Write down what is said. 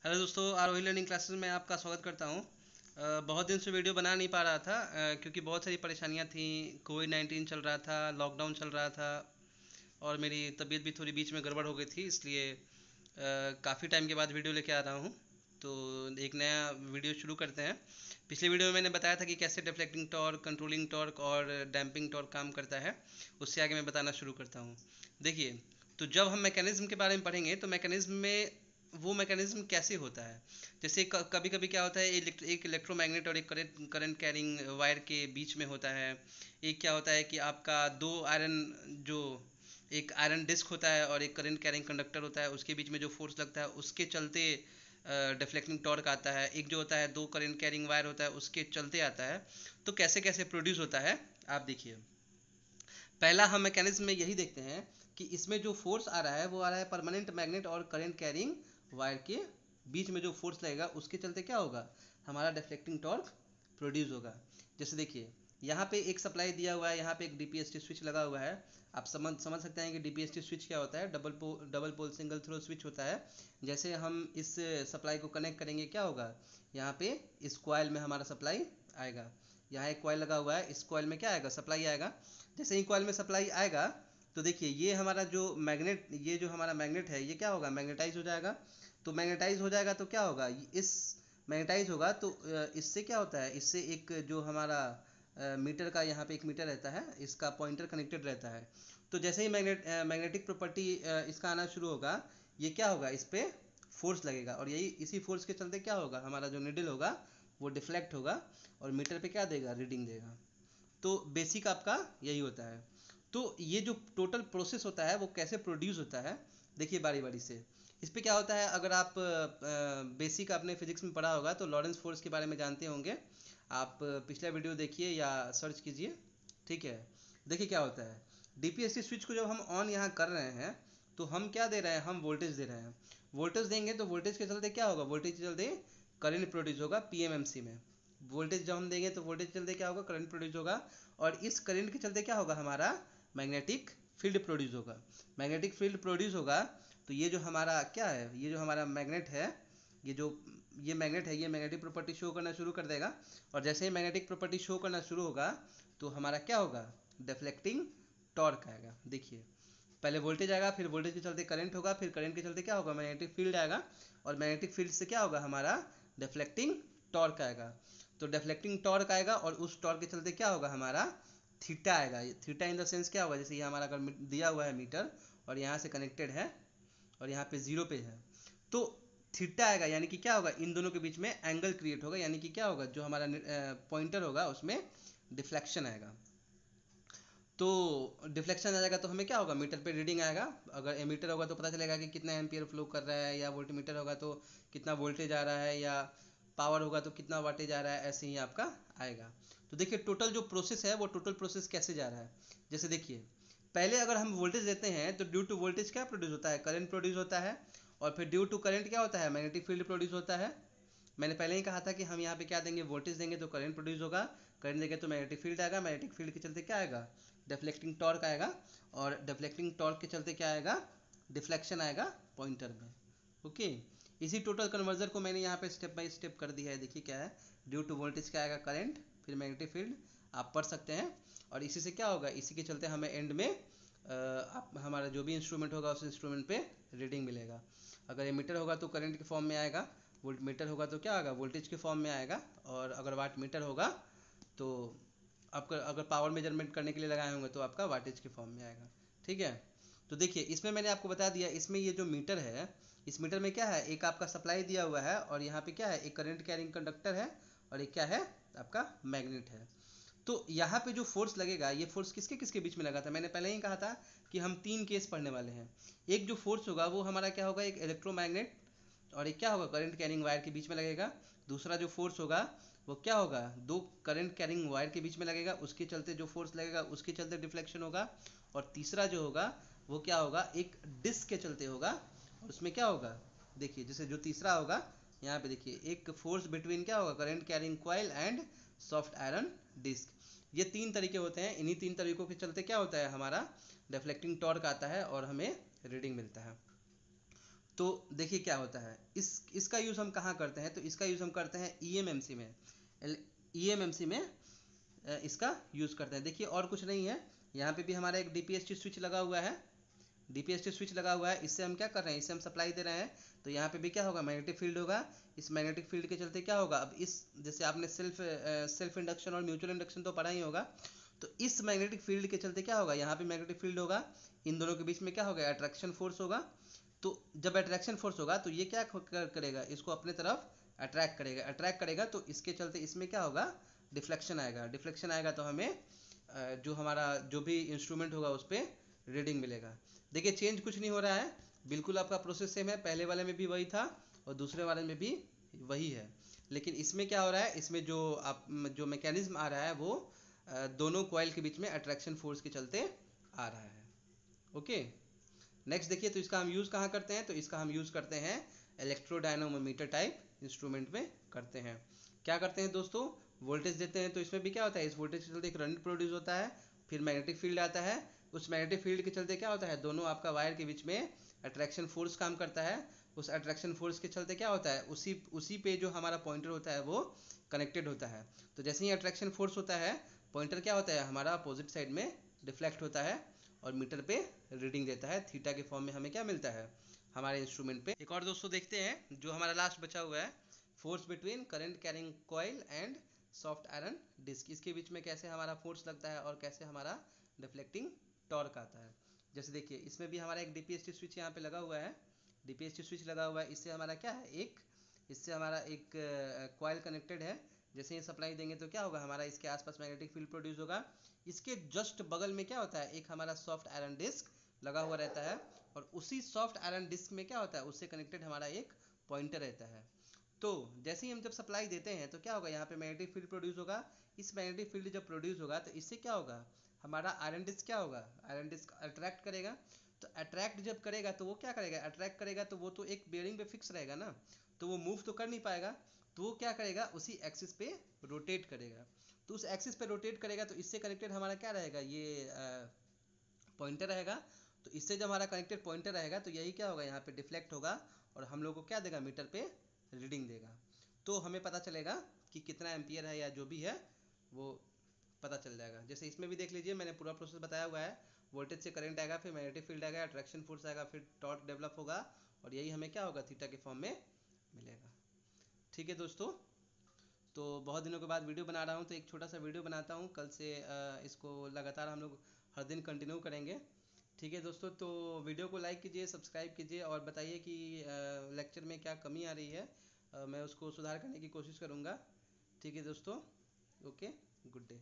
Hello दोस्तों, आरोही learning classes में आपका स्वागत करता हूं। बहुत दिन से वीडियो बना नहीं पा रहा था क्योंकि बहुत सारी परेशानियां थी। कोविड-19 चल रहा था, लॉकडाउन चल रहा था और मेरी तबीयत भी थोड़ी बीच में गड़बड़ हो गई थी, इसलिए काफ़ी टाइम के बाद वीडियो लेके आ रहा हूं। तो एक नया वीडियो शुरू करते हैं। पिछले वीडियो में मैंने बताया था कि कैसे डिफ्लेक्टिंग टॉर्क, कंट्रोलिंग टॉर्क और डैम्पिंग टॉर्क काम करता है। उससे आगे मैं बताना शुरू करता हूँ। देखिए, तो जब हम मैकेनिज्म के बारे में पढ़ेंगे तो मैकेनिज्म में वो मैकेनिज्म कैसे होता है। जैसे कभी कभी क्या होता है, एक इलेक्ट्रोमैग्नेट और एक करंट कैरिंग वायर के बीच में होता है। एक क्या होता है कि आपका दो आयरन जो एक आयरन डिस्क होता है और एक करंट कैरिंग कंडक्टर होता है, उसके बीच में जो फोर्स लगता है उसके चलते डिफ्लेक्टिंग टॉर्क आता है। एक जो होता है दो करंट कैरिंग वायर होता है उसके चलते आता है। तो कैसे कैसे प्रोड्यूस होता है आप देखिए। पहला हम मैकेनिज्म में यही देखते हैं कि इसमें जो फोर्स आ रहा है वो आ रहा है परमानेंट मैग्नेट और करंट कैरिंग वायर के बीच में जो फोर्स लगेगा उसके चलते क्या होगा, हमारा डिफ्लेक्टिंग टॉर्क प्रोड्यूस होगा। जैसे देखिए, यहाँ पे एक सप्लाई दिया हुआ है, यहाँ पे एक डीपीएसटी स्विच लगा हुआ है। आप समझ सकते हैं कि डीपीएसटी स्विच क्या होता है। Double pole single throw switch होता है। जैसे हम इस सप्लाई को कनेक्ट करेंगे क्या होगा, यहाँ पे इस कॉइल में हमारा सप्लाई आएगा। यहाँ एक कॉइल लगा हुआ है, इस कॉइल में क्या आएगा, सप्लाई आएगा। जैसे ही कॉइल में सप्लाई आएगा तो देखिए ये हमारा जो मैग्नेट, ये जो हमारा मैग्नेट है ये क्या होगा, मैग्नेटाइज हो जाएगा। तो मैग्नेटाइज हो जाएगा तो क्या होगा, इस मैग्नेटाइज होगा तो इससे क्या होता है, इससे एक जो हमारा मीटर का यहाँ पे एक मीटर रहता है, इसका पॉइंटर कनेक्टेड रहता है। तो जैसे ही मैग्नेटिक प्रॉपर्टी इसका आना शुरू होगा, ये क्या होगा, इस पर फोर्स लगेगा और यही इसी फोर्स के चलते क्या होगा, हमारा जो निडल होगा वो डिफ्लेक्ट होगा और मीटर पे क्या देगा, रीडिंग देगा। तो बेसिक आपका यही होता है। तो ये जो टोटल प्रोसेस होता है वो कैसे प्रोड्यूस होता है, देखिए बारी बारी से। इस पे क्या होता है, अगर आप बेसिक आपने फिजिक्स में पढ़ा होगा तो लॉरेंस फोर्स के बारे में जानते होंगे। आप पिछला वीडियो देखिए या सर्च कीजिए, ठीक है। देखिए क्या होता है, डीपीएससी स्विच को जब हम ऑन यहाँ कर रहे हैं तो हम क्या दे रहे हैं, हम वोल्टेज दे रहे हैं। वोल्टेज देंगे तो वोल्टेज के चलते क्या होगा, वोल्टेज के चलते करंट प्रोड्यूस होगा पीएमएमसी में। वोल्टेज जब हम देंगे तो वोल्टेज के चलते क्या होगा, करंट प्रोड्यूस होगा। और इस करंट के चलते क्या होगा, हमारा मैग्नेटिक फील्ड प्रोड्यूस होगा। मैग्नेटिक फील्ड प्रोड्यूस होगा तो ये जो हमारा क्या है, ये जो हमारा मैग्नेट है, ये जो ये मैग्नेट है, ये मैग्नेटिक प्रॉपर्टी शो करना शुरू कर देगा। और जैसे ही मैग्नेटिक प्रॉपर्टी शो करना शुरू होगा तो हमारा क्या होगा, डिफ्लेक्टिंग टॉर्क आएगा। देखिए, पहले वोल्टेज आएगा, फिर वोल्टेज के चलते करंट होगा, फिर करंट के चलते क्या होगा, मैग्नेटिक फील्ड आएगा। और मैग्नेटिक फील्ड से क्या होगा, हमारा डिफ्लेक्टिंग टॉर्क आएगा। तो डिफ्लेक्टिंग टॉर्क आएगा और उस टॉर्क के चलते क्या होगा, हमारा थीटा आएगा। थीटा इन द सेंस क्या होगा, जैसे ये हमारा अगर दिया हुआ है मीटर और यहाँ से कनेक्टेड है और यहाँ पे जीरो पे है, तो थीटा आएगा। यानी कि क्या होगा, इन दोनों के बीच में एंगल क्रिएट होगा। यानी कि क्या होगा, जो हमारा पॉइंटर होगा उसमें डिफ्लेक्शन आएगा। तो डिफ्लेक्शन आ जाएगा तो हमें क्या होगा, मीटर पे रीडिंग आएगा। अगर एमीटर होगा तो पता चलेगा कि कितना एम्पियर फ्लो कर रहा है, या वोल्टमीटर होगा तो कितना वोल्टेज आ रहा है, या पावर होगा तो कितना वाटेज आ रहा है, ऐसे ही आपका आएगा। तो देखिए टोटल जो प्रोसेस है वो टोटल प्रोसेस कैसे जा रहा है। जैसे देखिए, पहले अगर हम वोल्टेज देते हैं तो ड्यू टू वोल्टेज क्या प्रोड्यूस होता है, करंट प्रोड्यूस होता है। और फिर ड्यू टू करंट क्या होता है, मैग्नेटिक फील्ड प्रोड्यूस होता है। मैंने पहले ही कहा था कि हम यहाँ पे क्या देंगे, वोल्टेज देंगे तो करंट प्रोड्यूस होगा, करंट देंगे तो मैग्नेटिक फील्ड आएगा, मैग्नेटिक फील्ड के चलते क्या आएगा, डिफ्लेक्टिंग टॉर्क आएगा। और डिफ्लेक्टिंग टॉर्क के चलते क्या आएगा, डिफ्लेक्शन आएगा पॉइंटर में। ओके, इसी टोटल कन्वर्जन को मैंने यहाँ पे स्टेप बाय स्टेप कर दिया है। देखिए क्या है, ड्यू टू वोल्टेज क्या आएगा, करंट, फिर मैग्नेटिक फील्ड, आप पढ़ सकते हैं। और इसी से क्या होगा, इसी के चलते हमें एंड में आप हमारा जो भी इंस्ट्रूमेंट होगा उस इंस्ट्रूमेंट पे रीडिंग मिलेगा। अगर एमीटर होगा तो करंट के फॉर्म में आएगा, वोल्ट मीटर होगा तो क्या आएगा, वोल्टेज के फॉर्म में आएगा। और अगर वाट मीटर होगा तो आपका अगर पावर मेजरमेंट करने के लिए लगाए होंगे तो आपका वाटेज के फॉर्म में आएगा। ठीक है। तो देखिए इसमें मैंने आपको बता दिया, इसमें ये जो मीटर है, इस मीटर में क्या है, एक आपका सप्लाई दिया हुआ है और यहाँ पे क्या है, एक करंट कैरिंग कंडक्टर है और एक क्या है, आपका मैग्नेट है। तो यहाँ पे जो फोर्स लगेगा, ये फोर्स किसके किसके बीच में लगा था, मैंने पहले ही कहा था कि हम तीन केस पढ़ने वाले हैं। एक जो फोर्स होगा वो हमारा क्या होगा, एक इलेक्ट्रोमैग्नेट और एक क्या होगा, करंट कैरिंग वायर के बीच में लगेगा। दूसरा जो फोर्स होगा वो क्या होगा, दो करंट कैरिंग वायर के बीच में लगेगा, उसके चलते जो फोर्स लगेगा उसके चलते डिफ्लेक्शन होगा। और तीसरा जो होगा वो क्या होगा, एक डिस्क के चलते होगा। और उसमें क्या होगा, देखिए जैसे जो तीसरा होगा, यहाँ पे देखिए एक फोर्स बिटवीन क्या होगा, current carrying coil and soft iron disc. ये तीन तरीके होते हैं, इन्हीं तीन तरीकों के चलते क्या होता है, हमारा डिफ्लेक्टिंग टॉर्क आता है और हमें रीडिंग मिलता है। तो देखिए क्या होता है, इसका यूज़ हम कहाँ करते हैं, तो इसका यूज़ हम करते हैं ईएमएमसी में। ईएमएमसी में इसका यूज़ करते हैं। देखिए और कुछ नहीं है, यहाँ पे भी हमारा एक डीपीएसटी स्विच लगा हुआ है, डीपीएसटी स्विच लगा हुआ है, इससे हम क्या कर रहे हैं, इससे हम सप्लाई दे रहे हैं। तो यहाँ पे भी क्या होगा, मैग्नेटिक फील्ड होगा। इस मैग्नेटिक फील्ड के चलते क्या होगा, अब इस जैसे आपने सेल्फ इंडक्शन और म्यूचुअल इंडक्शन तो पढ़ा ही होगा, तो इस मैग्नेटिक फील्ड के चलते क्या होगा, यहाँ पे मैग्नेटिक फील्ड होगा, इन दोनों के बीच में क्या होगा, अट्रैक्शन फोर्स होगा। तो जब अट्रैक्शन फोर्स होगा तो ये क्या करेगा, इसको अपने तरफ अट्रैक्ट करेगा, अट्रैक्ट करेगा तो इसके चलते इसमें क्या होगा, डिफ्लेक्शन आएगा। डिफ्लेक्शन आएगा तो हमें जो हमारा जो भी इंस्ट्रूमेंट होगा उस पर रीडिंग मिलेगा। देखिए चेंज कुछ नहीं हो रहा है, बिल्कुल आपका प्रोसेस सेम है, पहले वाले में भी वही था और दूसरे वाले में भी वही है। लेकिन इसमें क्या हो रहा है, इसमें जो मैकेनिज्म आ रहा है वो दोनों कॉइल के बीच में अट्रैक्शन फोर्स के चलते आ रहा है। ओके, नेक्स्ट देखिए, तो इसका हम यूज़ कहाँ करते हैं, तो इसका हम यूज़ करते हैं इलेक्ट्रोडायनोमीटर टाइप इंस्ट्रूमेंट में करते हैं। क्या करते हैं दोस्तों, वोल्टेज देते हैं, तो इसमें भी क्या होता है, इस वोल्टेज के चलते एक करंट प्रोड्यूस होता है, फिर मैग्नेटिक फील्ड आता है, उस मैग्नेटिक फील्ड के चलते क्या होता है, दोनों आपका वायर के बीच में अट्रैक्शन फोर्स काम करता है। उस अट्रैक्शन फोर्स के चलते क्या होता है, उसी पे जो हमारा पॉइंटर होता है वो कनेक्टेड होता है। तो जैसे ही अट्रैक्शन फोर्स होता है, पॉइंटर क्या होता है हमारा अपोजिट साइड में डिफ्लेक्ट होता है और मीटर पे रीडिंग देता है, थीटा के फॉर्म में हमें क्या मिलता है हमारे इंस्ट्रूमेंट पे। एक और दोस्तों देखते हैं जो हमारा लास्ट बचा हुआ है, force between current carrying coil and soft iron disc. इसके बीच में कैसे हमारा फोर्स लगता है और कैसे हमारा डिफ्लेक्टिंग टॉर्क आता है। जैसे देखिए इसमें भी हमारा एक डीपीएसटी स्विच यहाँ पे लगा हुआ है, डीपीएसटी स्विच लगा हुआ है, इससे हमारा क्या है, इससे हमारा एक कॉइल कनेक्टेड है। जैसे ही सप्लाई देंगे तो क्या होगा, हमारा इसके आसपास मैग्नेटिक फील्ड प्रोड्यूस होगा। इसके जस्ट बगल में क्या होता है, एक हमारा सॉफ्ट आयरन डिस्क लगा हुआ रहता है, और उसी सॉफ्ट आयरन डिस्क में क्या होता है, उससे कनेक्टेड हमारा एक पॉइंटर रहता है। तो जैसे ही हम जब सप्लाई देते हैं तो क्या होगा, यहाँ पे मैग्नेटिक फील्ड प्रोड्यूस होगा। इस मैग्नेटिक फील्ड जब प्रोड्यूस होगा तो इससे क्या होगा, हमारा आयरन डिस्क क्या होगा, आयरन डिस्क अट्रैक्ट करेगा। तो अट्रैक्ट जब करेगा तो वो क्या करेगा, अट्रैक्ट करेगा तो वो तो एक बेयरिंग पे फिक्स रहेगा ना, तो वो मूव तो कर नहीं पाएगा। तो वो क्या करेगा, उसी एक्सिस पे रोटेट करेगा। तो उस एक्सिस पे रोटेट करेगा तो इससे कनेक्टेड हमारा क्या रहेगा, ये पॉइंटर रहेगा। तो इससे जब हमारा कनेक्टेड पॉइंटर रहेगा तो यही क्या होगा, यहाँ पे डिफ्लेक्ट होगा और हम लोग को क्या देगा, मीटर पे रीडिंग देगा। तो हमें पता चलेगा कि कितना एम्पियर है या जो भी है वो पता चल जाएगा। जैसे इसमें भी देख लीजिए, मैंने पूरा प्रोसेस बताया हुआ है। वोल्टेज से करंट आएगा, फिर मैग्नेटिक फील्ड आएगा, अट्रैक्शन फोर्स आएगा, फिर टॉर्क डेवलप होगा और यही हमें क्या होगा, थीटा के फॉर्म में मिलेगा। ठीक है दोस्तों, तो बहुत दिनों के बाद वीडियो बना रहा हूँ, तो एक छोटा सा वीडियो बनाता हूँ। कल से इसको लगातार हम लोग हर दिन कंटिन्यू करेंगे। ठीक है दोस्तों, तो वीडियो को लाइक कीजिए, सब्सक्राइब कीजिए और बताइए कि लेक्चर में क्या कमी आ रही है, मैं उसको सुधार करने की कोशिश करूँगा। ठीक है दोस्तों, ओके, गुड डे।